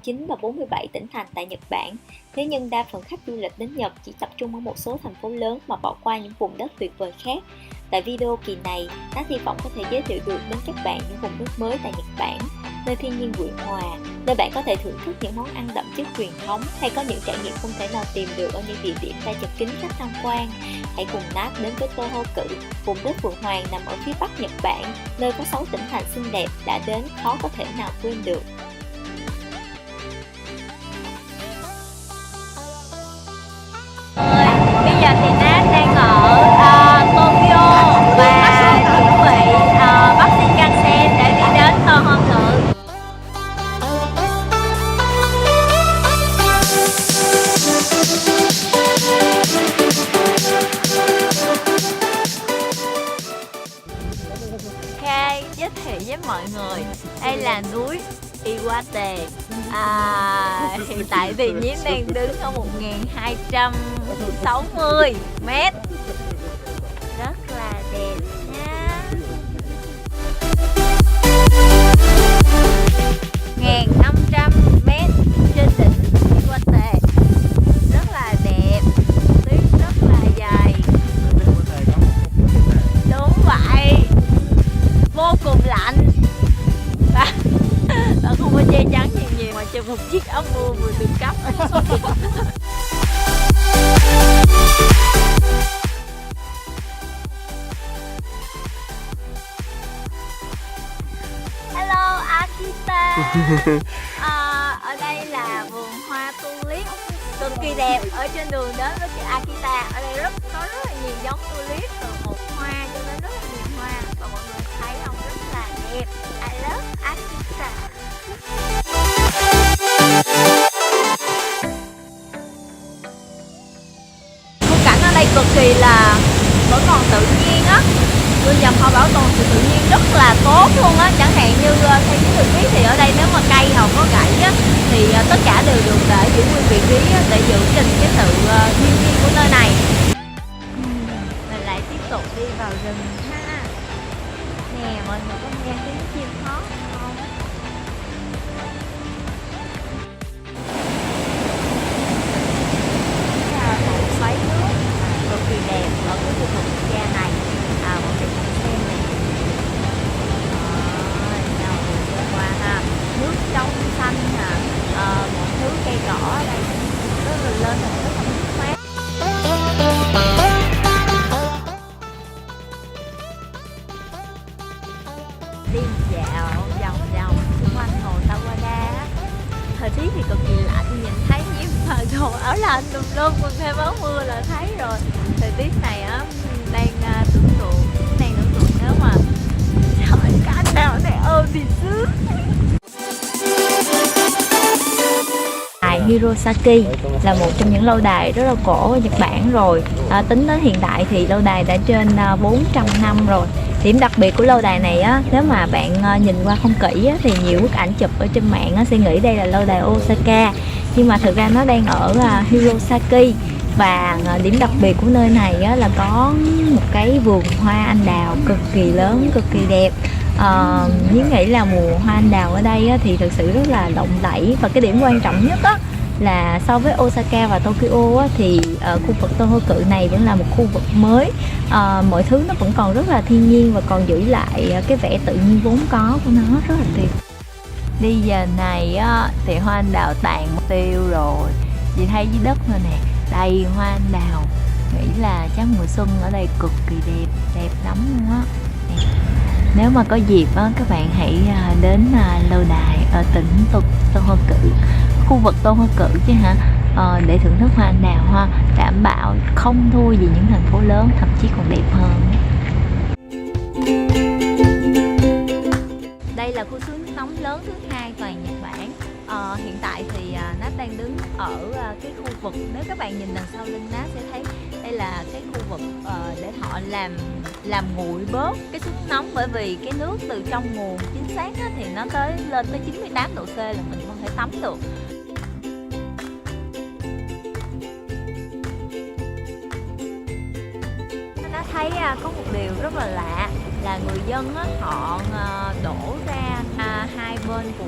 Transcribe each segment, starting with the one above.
49 và 47 tỉnh thành tại Nhật Bản. Thế nhưng đa phần khách du lịch đến Nhật chỉ tập trung ở một số thành phố lớn mà bỏ qua những vùng đất tuyệt vời khác. Tại video kỳ này, Nat hy vọng có thể giới thiệu được đến các bạn những vùng đất mới tại Nhật Bản, nơi thiên nhiên quyện hòa, nơi bạn có thể thưởng thức những món ăn đậm chất truyền thống hay có những trải nghiệm không thể nào tìm được ở những địa điểm đa chật kín khách tham quan. Hãy cùng Nat đến với Tohoku, vùng đất Phượng Hoàng nằm ở phía bắc Nhật Bản, nơi có 6 tỉnh thành xinh đẹp đã đến khó có thể nào quên được. Bây giờ thì Nat đang ở Tokyo và chuẩn bị bắt Shinkansen để đi đến Tohoku. Ok, giới thiệu với mọi người, đây là núi Iwate. Hiện tại thì Nhiếp đang đứng ở 1260 mét. Rất là đẹp nha. 1500 mét trên đỉnh Iwate. Rất là đẹp, tuyết rất là dày. Đúng vậy, vô cùng lạnh. Và không có che chắn gì nhiều mà trên một chiếc áo mưa vừa được cấp. Hello Akita. Ở đây là vườn hoa tulip cực kỳ đẹp. Ở trên đường đến với cái Akita, ở đây có rất là nhiều giống tulip, từ một hoa cho đến rất là nhiều hoa, và mọi người thấy không, rất là đẹp. I love Akita. Khung cảnh ở đây cực kỳ là vẫn còn tự nhiên á. Tôi dòng họ bảo tồn sự tự nhiên rất là tốt luôn á. Chẳng hạn như theo như được biết thì ở đây nếu mà cây không có gãy á thì tất cả đều được để giữ nguyên vị trí á, để giữ gìn cái sự thiên nhiên của nơi này. Mình lại tiếp tục đi vào rừng ha. Nè, mọi người có nghe tiếng chim hót không? Một xoáy nước cực kỳ đẹp ở cái khu vực quốc gia này. Mọi người cùng xem nè. Nào mình qua ha. Nước trong xanh nè, một thứ cây cỏ ở đây rất là lên và rất là mát mát. Đi dạo vòng vòng xung quanh hồ Tawada. Thời tiết thì cực kỳ lạnh, nhìn thấy nhiễm mà đồ áo lạnh tùm lum, còn thêm áo mưa là thấy rồi. Thời tiết này á đang tưởng tượng nếu mà trời có anh nào này ôm thì sướng. Đài Hirosaki là một trong những lâu đài rất là cổ ở Nhật Bản rồi. Tính đến hiện tại thì lâu đài đã trên 400 năm rồi. Điểm đặc biệt của lâu đài này á, nếu mà bạn nhìn qua không kỹ á, thì nhiều bức ảnh chụp ở trên mạng á, sẽ nghĩ đây là lâu đài Osaka, nhưng mà thực ra nó đang ở Hirosaki. Và điểm đặc biệt của nơi này á, là có một cái vườn hoa anh đào cực kỳ lớn, cực kỳ đẹp. Nếu nghĩ là mùa hoa anh đào ở đây á, thì thực sự rất là lộng lẫy. Và cái điểm quan trọng nhất á, là so với Osaka và Tokyo á, thì khu vực Tohoku này vẫn là một khu vực mới. Mọi thứ nó vẫn còn rất là thiên nhiên và còn giữ lại cái vẻ tự nhiên vốn có của nó, rất là tuyệt. Đi giờ này á, thì hoa anh đào tàn mất tiêu rồi. Chị thấy dưới đất rồi nè, đầy hoa anh đào. Nghĩ là chắc mùa xuân ở đây cực kỳ đẹp, đẹp lắm luôn á. Nếu mà có dịp á, các bạn hãy đến lâu đài ở tỉnh Tohoku, khu vực Tohoku chứ hả, để thưởng thức hoa anh đào ha. Đảm bảo không thua gì những thành phố lớn, thậm chí còn đẹp hơn. Đây là khu suối nước nóng lớn thứ hai toàn Nhật Bản. Hiện tại thì Nat đang đứng ở cái khu vực, nếu các bạn nhìn đằng sau lưng Nat sẽ thấy đây là cái khu vực để họ làm nguội bớt cái suối nước nóng, bởi vì cái nước từ trong nguồn chính xác á, thì nó lên tới 98 độ C là mình không thể tắm được. Nó thấy có một điều rất là lạ là người dân á, họ đổ ra hai bên của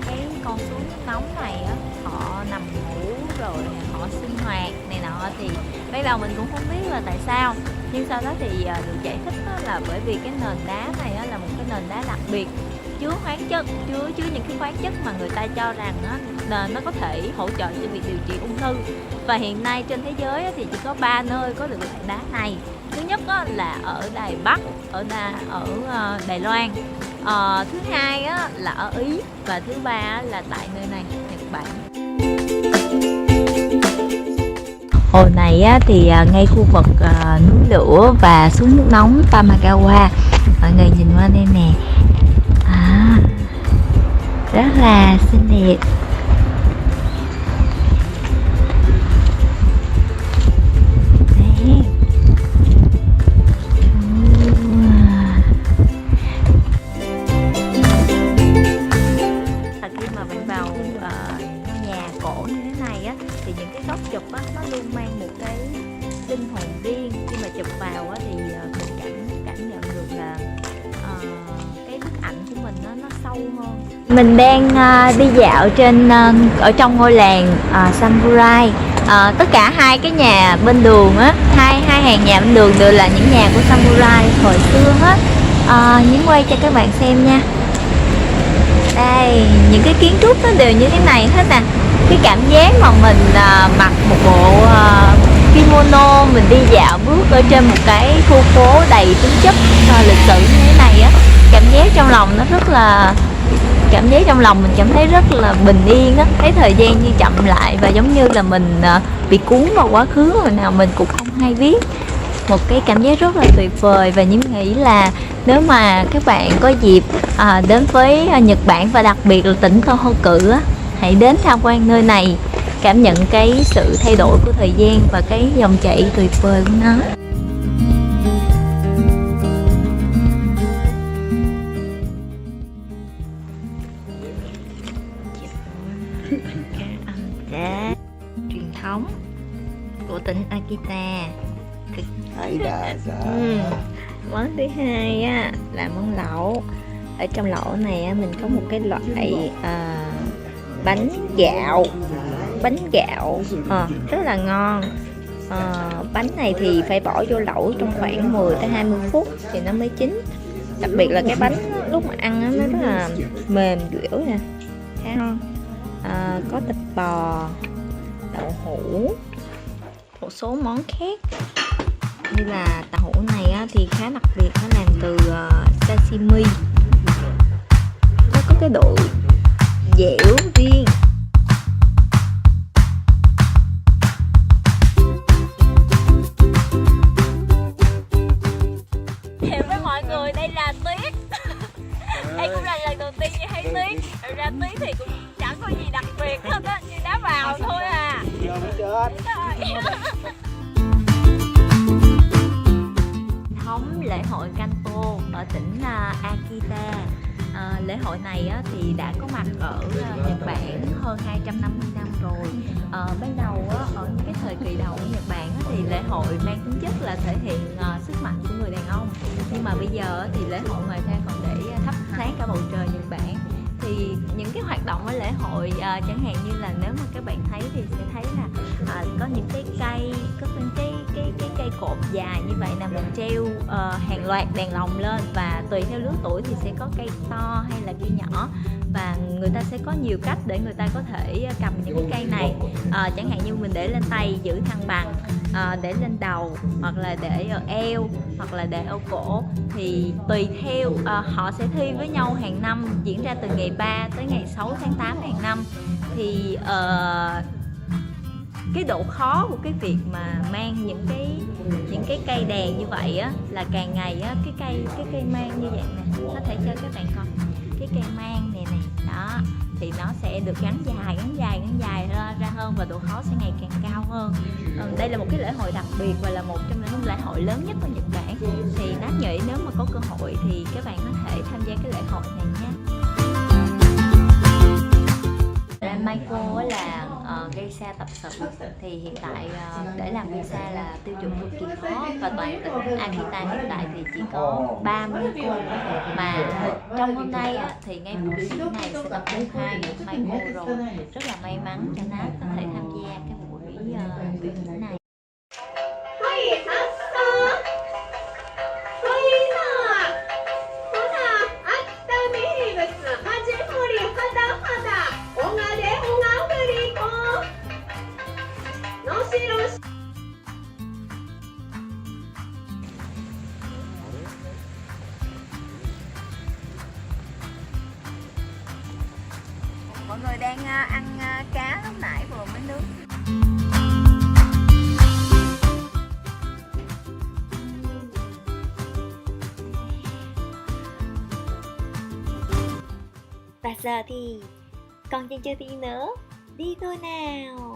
cái con suối nước nóng này á, họ nằm ngủ rồi họ sinh hoạt này nọ, thì ban đầu mình cũng không biết là tại sao, nhưng sau đó thì được giải thích là bởi vì cái nền đá này là một cái nền đá đặc biệt, chứa khoáng chất, chứa những cái khoáng chất mà người ta cho rằng nó có thể hỗ trợ cho việc điều trị ung thư. Và hiện nay trên thế giới thì chỉ có 3 nơi có được loại đá này. Thứ nhất là ở Đài Bắc, ở Đài Loan, thứ hai là ở Ý, và thứ ba là tại nơi này, Nhật Bản. Hồ này thì ngay khu vực núi lửa và suối nước nóng Tamagawa. Mọi người nhìn qua đây nè, rất là xinh đẹp. Khi mà bạn vào nhà cổ như thế này á, thì những cái góc chụp á, nó luôn mang một cái linh hồn riêng. Khi mà chụp vào á, thì mình cảm nhận được là cái bức ảnh của mình nó sâu hơn. Mình đang đi dạo ở trong ngôi làng Samurai. Tất cả hai cái nhà bên đường á, hai hàng nhà bên đường đều là những nhà của Samurai hồi xưa hết. Nhấn quay cho các bạn xem nha. Đây, những cái kiến trúc nó đều như thế này hết nè. Cái cảm giác mà mình mặc một bộ kimono, mình đi dạo bước ở trên một cái khu phố đầy tính chất lịch sử như thế này á, cảm giác trong lòng mình cảm thấy rất là bình yên á, thấy thời gian như chậm lại, và giống như là mình bị cuốn vào quá khứ hồi nào mình cũng không hay biết. Một cái cảm giác rất là tuyệt vời, và những nghĩ là nếu mà các bạn có dịp đến với Nhật Bản, và đặc biệt là tỉnh Tohoku á, hãy đến tham quan nơi này, cảm nhận cái sự thay đổi của thời gian và cái dòng chảy tuyệt vời của nó. Truyền thống của tỉnh Akita. Món thứ hai là món lẩu. Ở trong lẩu này mình có một cái loại bánh gạo rất là ngon. Bánh này thì phải bỏ vô lẩu trong khoảng 10 tới 20 phút thì nó mới chín. Đặc biệt là cái bánh lúc mà ăn nó rất là mềm dẻo nè, khá ngon. Có thịt bò, đậu hũ, một số món khác như là tàu hũ này thì khá đặc biệt, nó làm từ sashimi, nó có cái độ dẻo riêng. Chào với mọi người, đây là Tuyết. Đây cũng là lần đầu tiên chị thấy Tuyết. Thật ra Tuyết thì cũng chẳng có gì đặc biệt hết á, như đá vào thôi à. Thống lễ hội Kanto ở tỉnh Akita. Lễ hội này thì đã có mặt ở Nhật Bản hơn 250 năm rồi. Ban đầu ở những cái thời kỳ đầu của Nhật Bản thì lễ hội mang tính chất là thể hiện sức mạnh của người đàn ông, nhưng mà bây giờ thì lễ hội ngoài ra còn để thắp sáng cả bầu trời Nhật Bản. Thì những cái hoạt động ở lễ hội chẳng hạn như là nếu mà các bạn thấy thì sẽ thấy là có những cái cây, có những cái cây cột dài như vậy là mình treo hàng loạt đèn lồng lên, và tùy theo lứa tuổi thì sẽ có cây to hay là cây nhỏ, và người ta sẽ có nhiều cách để người ta có thể cầm những cái cây này, chẳng hạn như mình để lên tay giữ thăng bằng, để lên đầu, hoặc là để ở eo, hoặc là để ở cổ, thì tùy theo họ sẽ thi với nhau hàng năm, diễn ra từ ngày 3 tới ngày 6 tháng 8 hàng năm. Thì cái độ khó của cái việc mà mang những cái cây đèn như vậy á, là càng ngày á, cái cây mang như vậy nè, có thể cho các bạn coi cái cây mang này nè, đó thì nó sẽ được gắn dài ra hơn, và độ khó sẽ ngày càng cao hơn. Đây là một cái lễ hội đặc biệt và là một trong những lễ hội lớn nhất của Nhật Bản. Thì Nát nghĩ nếu mà có cơ hội thì các bạn có thể tham gia cái lễ hội này nhé. Michael là gây xa tập sự thì hiện tại để làm visa là tiêu chuẩn cực kỳ khó, và toàn tỉnh Akita hiện tại thì chỉ có 30 cô, mà trong hôm nay á, thì ngay buổi biểu diễn này sẽ tập đến 20 cô rồi. Rất là may mắn cho Nat có thể tham gia cái buổi biểu diễn này. はいさっさはいなほな秋田名物まじほりはだはだおがれおがふりこのしろし Mọi người đang ăn cá lúc nãy vừa mới nướng. Và giờ thì còn chần chừ gì nữa, đi thôi nào.